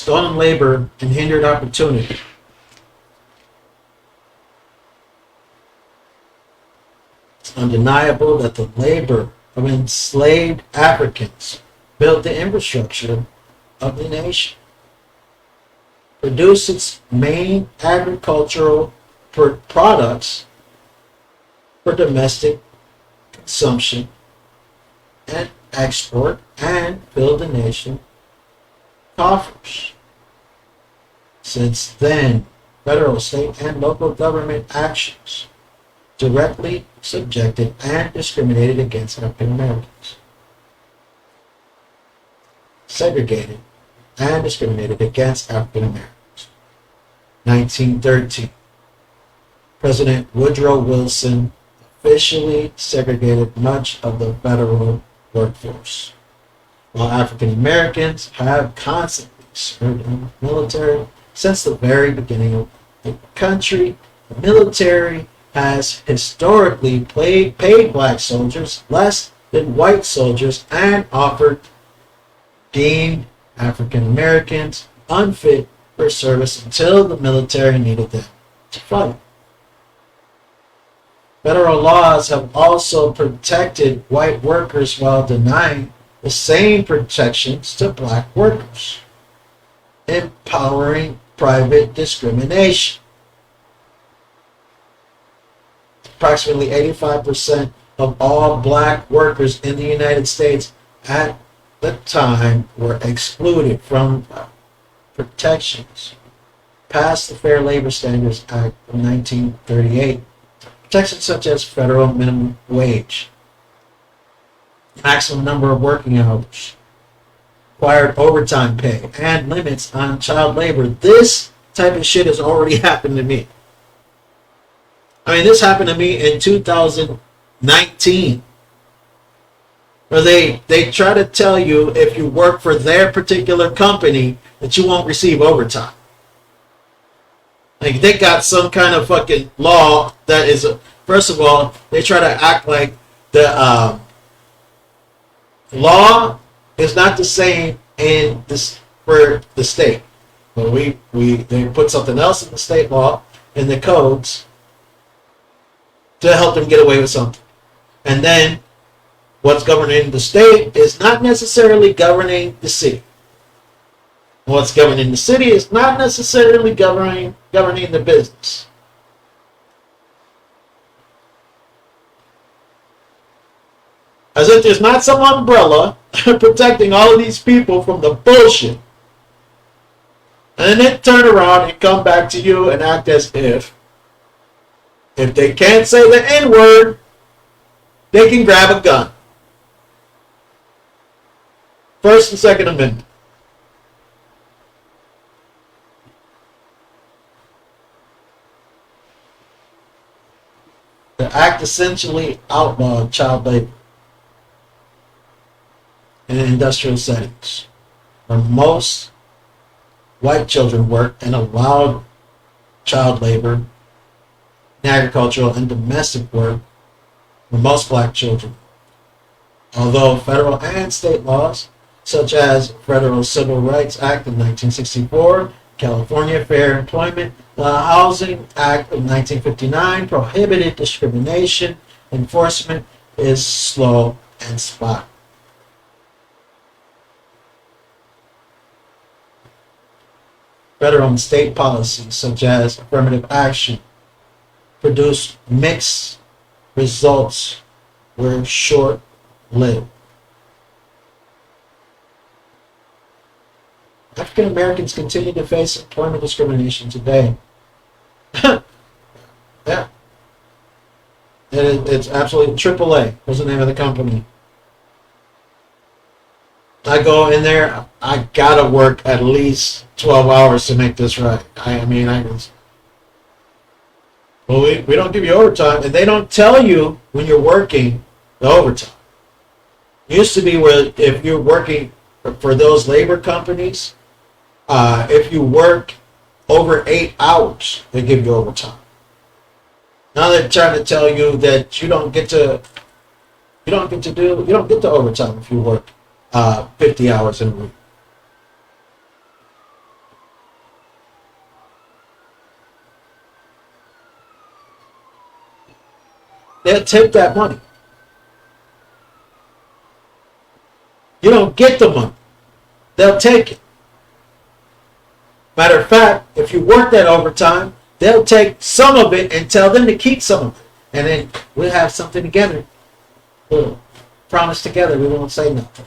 stolen labor, and hindered opportunity. It's undeniable that the labor of enslaved Africans built the infrastructure of the nation, produced its main agricultural products for domestic consumption and export, and filled the nation coffers. Since then, federal, state, and local government actions directly subjected and discriminated against African Americans. Segregated and discriminated against African Americans. 1913. President Woodrow Wilson officially segregated much of the federal workforce. While African Americans have constantly served in the military since the very beginning of the country, the military has historically paid black soldiers less than white soldiers and deemed African Americans unfit for service until the military needed them to fight. Federal laws have also protected white workers while denying the same protections to black workers, empowering private discrimination. Approximately 85% of all black workers in the United States at the time were excluded from protections passed the Fair Labor Standards Act of 1938. Protections such as federal minimum wage, maximum number of working hours, required overtime pay, and limits on child labor. This type of shit has already happened to me. I mean, this happened to me in 2019. Where they try to tell you if you work for their particular company that you won't receive overtime. Like, they got some kind of fucking law that is, first of all, they try to act like the law is not the same in this for the state. But they put something else in the state law, in the codes, to help them get away with something. And then what's governing the state is not necessarily governing the city. What's governing the city is not necessarily governing the business. As if there's not some umbrella protecting all of these people from the bullshit. And then turn around and come back to you and act as if they can't say the N-word, they can grab a gun. First and Second Amendment. The act essentially outlawed child labor in industrial settings, where most white children worked, and allowed child labor in agricultural and domestic work for most black children. Although federal and state laws, such as Federal Civil Rights Act of 1964, California Fair Employment Housing Act of 1959, prohibited discrimination, enforcement is slow and spotty. Federal and state policies, such as affirmative action, produced mixed results, were short-lived. African Americans continue to face employment discrimination today. Yeah. It's absolutely AAA. What's the name of the company? I go in there, I gotta work at least 12 hours to make this right. Well, we don't give you overtime, and they don't tell you when you're working the overtime. It used to be where if you're working for those labor companies, if you work over 8 hours, they give you overtime. Now they're trying to tell you that you don't get the overtime if you work 50 hours in a week. they'll take that money. You don't get the money. They'll take it. Matter of fact, if you work that overtime, they'll take some of it and tell them to keep some of it. And then we'll have something together. We'll promise together we won't say nothing.